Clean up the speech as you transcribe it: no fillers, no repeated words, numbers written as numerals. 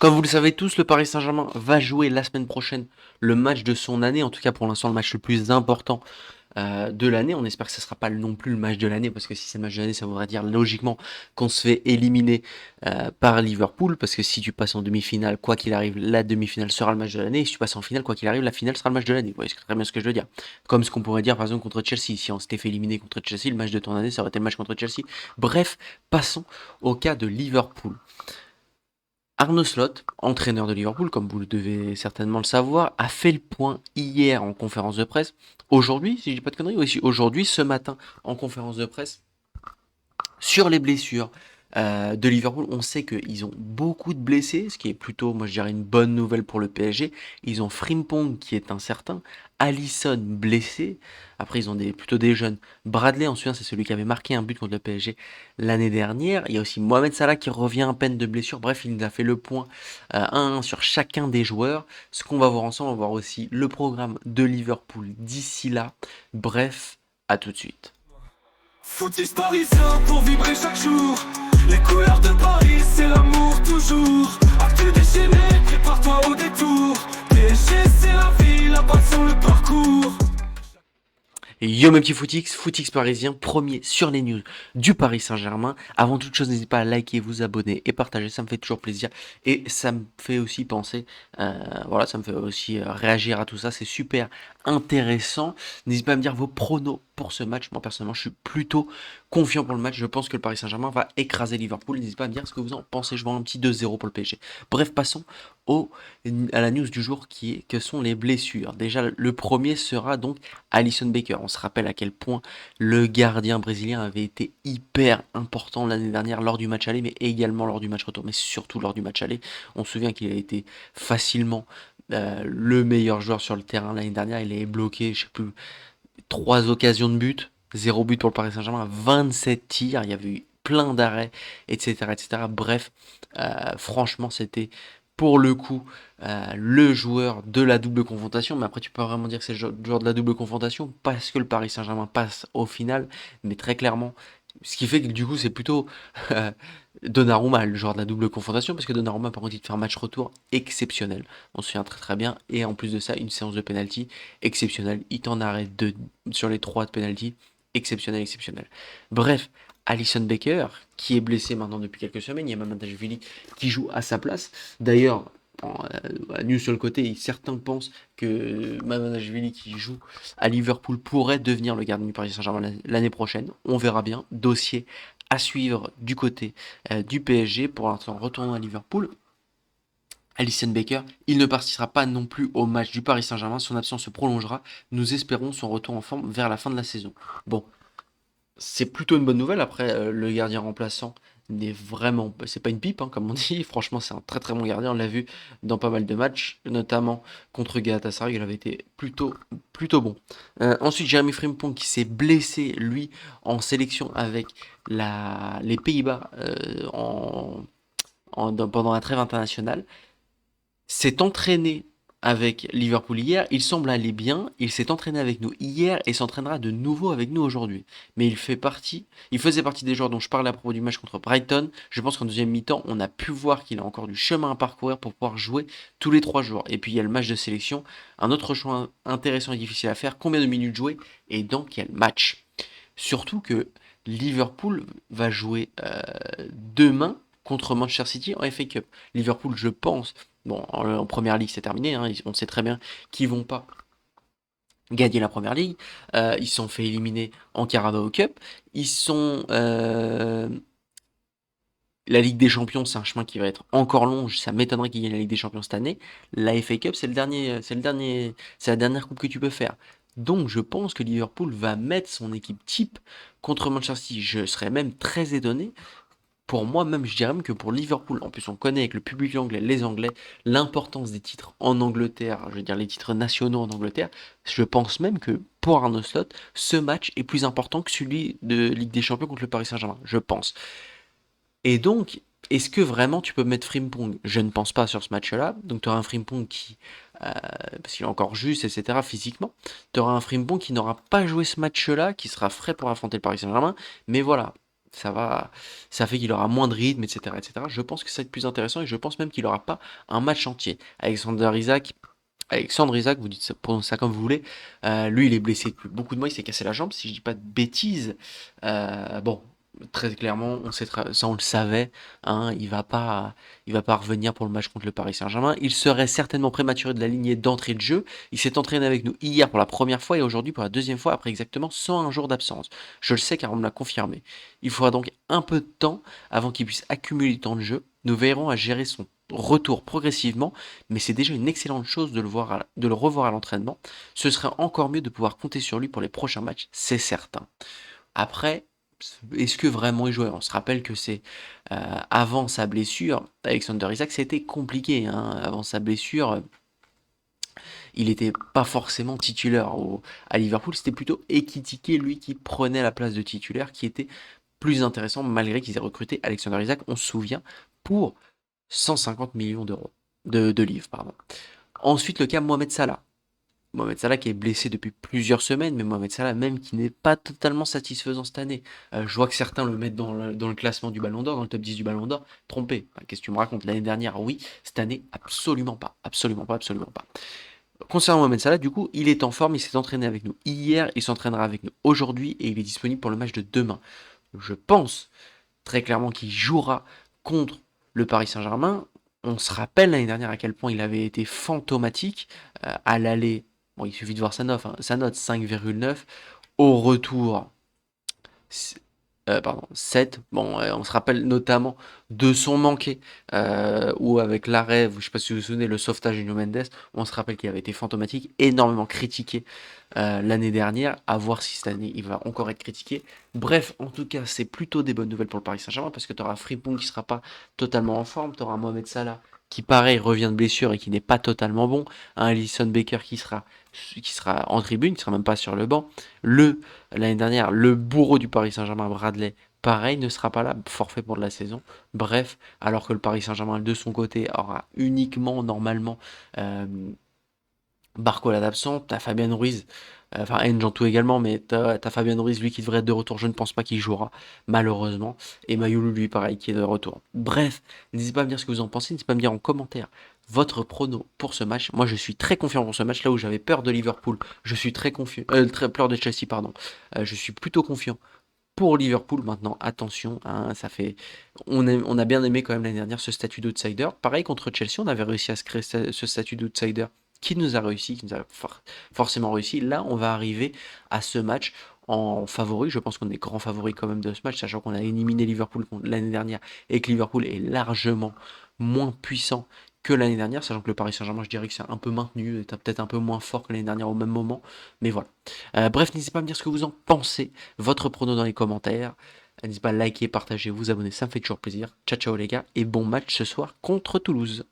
Comme vous le savez tous, le Paris Saint-Germain va jouer la semaine prochaine le match de son année, en tout cas pour l'instant le match le plus important de l'année. On espère que ce ne sera pas non plus le match de l'année, parce que si c'est le match de l'année, ça voudrait dire logiquement qu'on se fait éliminer par Liverpool, parce que si tu passes en demi-finale, quoi qu'il arrive, la demi-finale sera le match de l'année, et si tu passes en finale, quoi qu'il arrive, la finale sera le match de l'année. Vous voyez très bien ce que je veux dire. Comme ce qu'on pourrait dire par exemple contre Chelsea. Si on s'était fait éliminer contre Chelsea, le match de ton année, ça aurait été le match contre Chelsea. Bref, passons au cas de Liverpool. Arne Slot, entraîneur de Liverpool, comme vous le devez certainement le savoir, a fait le point hier en conférence de presse. Aujourd'hui, si je dis pas de conneries, aussi aujourd'hui, ce matin, en conférence de presse, sur les blessures de Liverpool. On sait qu'ils ont beaucoup de blessés, ce qui est plutôt, moi je dirais, une bonne nouvelle pour le PSG. Ils ont Frimpong qui est incertain, Alisson blessé. Après, ils ont plutôt des jeunes. Bradley, en souvient, c'est celui qui avait marqué un but contre le PSG l'année dernière. Il y a aussi Mohamed Salah qui revient à peine de blessure. Bref, il nous a fait le point 1 sur chacun des joueurs. Ce qu'on va voir ensemble, on va voir aussi le programme de Liverpool d'ici là. Bref, à tout de suite. Footix parisien pour vibrer chaque jour. Les couleurs de Paris, c'est l'amour toujours. Actu déchaîné, prépare-toi au détour. PSG, c'est la vie, la passion, le parcours. Yo mes petits footix, footix parisien, premier sur les news du Paris Saint-Germain. Avant toute chose, n'hésitez pas à liker, vous abonner et partager, ça me fait toujours plaisir. Et ça me fait aussi penser, voilà, ça me fait aussi réagir à tout ça, c'est super intéressant. N'hésitez pas à me dire vos pronos pour ce match. Moi personnellement, je suis plutôt confiant pour le match. Je pense que le Paris Saint-Germain va écraser Liverpool. N'hésitez pas à me dire ce que vous en pensez. Je vois un petit 2-0 pour le PSG. Bref, passons au, à la news du jour que sont les blessures. Déjà, le premier sera donc Alisson Becker. On se rappelle à quel point le gardien brésilien avait été hyper important l'année dernière lors du match aller, mais également lors du match retour, mais surtout lors du match aller. On se souvient qu'il a été facilement le meilleur joueur sur le terrain l'année dernière. Il est bloqué, je sais plus, 3 occasions de but, 0 but pour le Paris Saint-Germain, 27 tirs, il y avait eu plein d'arrêts, etc., etc. Bref, franchement, c'était pour le coup le joueur de la double confrontation. Mais après, tu peux vraiment dire que c'est le joueur de la double confrontation parce que le Paris Saint-Germain passe au final. Mais très clairement, ce qui fait que du coup, c'est plutôt Donnarumma, le joueur de la double confrontation, parce que Donnarumma, par contre, il te fait un match retour exceptionnel. On se souvient très très bien. Et en plus de ça, une séance de penalty exceptionnelle. Il t'en arrête deux sur les 3 de penalty. Exceptionnel, exceptionnel. Bref, Alisson Becker, qui est blessé maintenant depuis quelques semaines. Il y a Mamardashvili qui joue à sa place. D'ailleurs, à news sur le côté, certains pensent que Mamardashvili qui joue à Liverpool pourrait devenir le gardien du Paris Saint-Germain l'année prochaine. On verra bien. Dossier à suivre du côté du PSG. Pour l'instant, retournons à Liverpool. Alisson Becker, il ne participera pas non plus au match du Paris Saint-Germain. Son absence se prolongera. Nous espérons son retour en forme vers la fin de la saison. Bon, c'est plutôt une bonne nouvelle. Après, le gardien remplaçant n'est vraiment, c'est pas une pipe, hein, comme on dit. Franchement, c'est un très très bon gardien. On l'a vu dans pas mal de matchs, notamment contre Galatasaray. Il avait été plutôt bon. Ensuite, Jérémy Frimpong qui s'est blessé lui en sélection avec les Pays-Bas pendant la trêve internationale. S'est entraîné avec Liverpool hier, il semble aller bien, il s'est entraîné avec nous hier et s'entraînera de nouveau avec nous aujourd'hui. Mais il faisait partie des joueurs dont je parlais à propos du match contre Brighton. Je pense qu'en deuxième mi-temps, on a pu voir qu'il a encore du chemin à parcourir pour pouvoir jouer tous les 3 jours. Et puis il y a le match de sélection, un autre choix intéressant et difficile à faire, combien de minutes jouer et dans quel match. Surtout que Liverpool va jouer demain contre Manchester City en FA Cup. Liverpool, je pense, bon, en première ligue c'est terminé, hein, on sait très bien qu'ils vont pas gagner la première ligue. Ils se sont fait éliminer en Carabao Cup. Ils sont la Ligue des Champions, c'est un chemin qui va être encore long. Ça m'étonnerait qu'ils gagnent la Ligue des Champions cette année. La FA Cup, c'est la dernière coupe que tu peux faire. Donc, je pense que Liverpool va mettre son équipe type contre Manchester City. Je serais même très étonné. Pour moi, même, je dirais même que pour Liverpool, en plus, on connaît avec le public anglais, les Anglais, l'importance des titres en Angleterre, je veux dire les titres nationaux en Angleterre. Je pense même que pour Arnaud Slot, ce match est plus important que celui de Ligue des Champions contre le Paris Saint-Germain. Je pense. Et donc, est-ce que vraiment tu peux mettre Frimpong? Je ne pense pas sur ce match-là. Donc tu auras un Frimpong qui, parce qu'il est encore juste, etc. physiquement, tu auras un Frimpong qui n'aura pas joué ce match-là, qui sera frais pour affronter le Paris Saint-Germain. Mais voilà, ça fait qu'il aura moins de rythme, etc., etc. Je pense que ça va être plus intéressant et je pense même qu'il n'aura pas un match entier. Alexandre Isaac, vous dites ça, prononcez ça comme vous voulez. Lui, il est blessé depuis beaucoup de mois, il s'est cassé la jambe, si je dis pas de bêtises. Bon, très clairement, ça on le savait. Hein, il va pas revenir pour le match contre le Paris Saint-Germain. Il serait certainement prématuré de la lignée d'entrée de jeu. Il s'est entraîné avec nous hier pour la première fois et aujourd'hui pour la deuxième fois après exactement 101 jours d'absence. Je le sais car on me l'a confirmé. Il faudra donc un peu de temps avant qu'il puisse accumuler du temps de jeu. Nous veillerons à gérer son retour progressivement, mais c'est déjà une excellente chose de le revoir à l'entraînement. Ce serait encore mieux de pouvoir compter sur lui pour les prochains matchs, c'est certain. Après, est-ce que vraiment il jouait? On se rappelle que c'est avant sa blessure, Alexander Isak, c'était compliqué. Hein. Avant sa blessure, il n'était pas forcément titulaire à Liverpool, c'était plutôt Ekitike, lui, qui prenait la place de titulaire, qui était plus intéressant, malgré qu'ils aient recruté Alexander Isak, on se souvient, pour 150 millions d'euros, de livres, pardon. Ensuite, le cas Mohamed Salah. Mohamed Salah qui est blessé depuis plusieurs semaines, mais Mohamed Salah même qui n'est pas totalement satisfaisant cette année. Je vois que certains le mettent dans le classement du Ballon d'Or, dans le top 10 du Ballon d'Or. Trompé. Enfin, qu'est-ce que tu me racontes? L'année dernière, oui. Cette année, absolument pas. Absolument pas, absolument pas. Concernant Mohamed Salah, du coup, il est en forme, il s'est entraîné avec nous hier, il s'entraînera avec nous aujourd'hui et il est disponible pour le match de demain. Je pense très clairement qu'il jouera contre le Paris Saint-Germain. On se rappelle l'année dernière à quel point il avait été fantomatique à l'aller. Bon, il suffit de voir sa note 5,9. Au retour, pardon, 7. Bon, on se rappelle notamment de son manqué, ou avec l'arrêt, je ne sais pas si vous vous souvenez, le sauvetage de Nuno Mendes, on se rappelle qu'il avait été fantomatique, énormément critiqué l'année dernière, à voir si cette année il va encore être critiqué. Bref, en tout cas, c'est plutôt des bonnes nouvelles pour le Paris Saint-Germain, parce que tu auras Frimpong qui ne sera pas totalement en forme, tu auras Mohamed Salah qui pareil revient de blessure et qui n'est pas totalement bon, un Alisson Becker qui sera en tribune, qui sera même pas sur le banc, l'année dernière, le bourreau du Paris Saint-Germain, Bradley, pareil, ne sera pas là, forfait pour de la saison. Bref, alors que le Paris Saint-Germain, de son côté, aura uniquement, normalement, euh, Barcola d'absent, t'as Fabien Ruiz, enfin N'Jantou également, mais t'as Fabien Ruiz, lui qui devrait être de retour, je ne pense pas qu'il jouera, malheureusement, et Mayoulou, lui, pareil, qui est de retour. Bref, n'hésitez pas à me dire ce que vous en pensez, n'hésitez pas à me dire en commentaire votre prono pour ce match. Moi, je suis très confiant pour ce match, là où j'avais peur de Liverpool, je suis très confiant, très peur de Chelsea, pardon, je suis plutôt confiant pour Liverpool. Maintenant, attention, hein, on a bien aimé quand même l'année dernière ce statut d'outsider. Pareil contre Chelsea, on avait réussi à se créer ce statut d'outsider qui nous a réussi, qui nous a forcément réussi. Là, on va arriver à ce match en favori. Je pense qu'on est grand favori quand même de ce match, sachant qu'on a éliminé Liverpool l'année dernière et que Liverpool est largement moins puissant que l'année dernière, sachant que le Paris Saint-Germain, je dirais que c'est un peu maintenu, est peut-être un peu moins fort que l'année dernière au même moment, mais voilà. Bref, n'hésitez pas à me dire ce que vous en pensez, votre prono dans les commentaires. N'hésitez pas à liker, partager, vous abonner, ça me fait toujours plaisir. Ciao ciao les gars, et bon match ce soir contre Toulouse.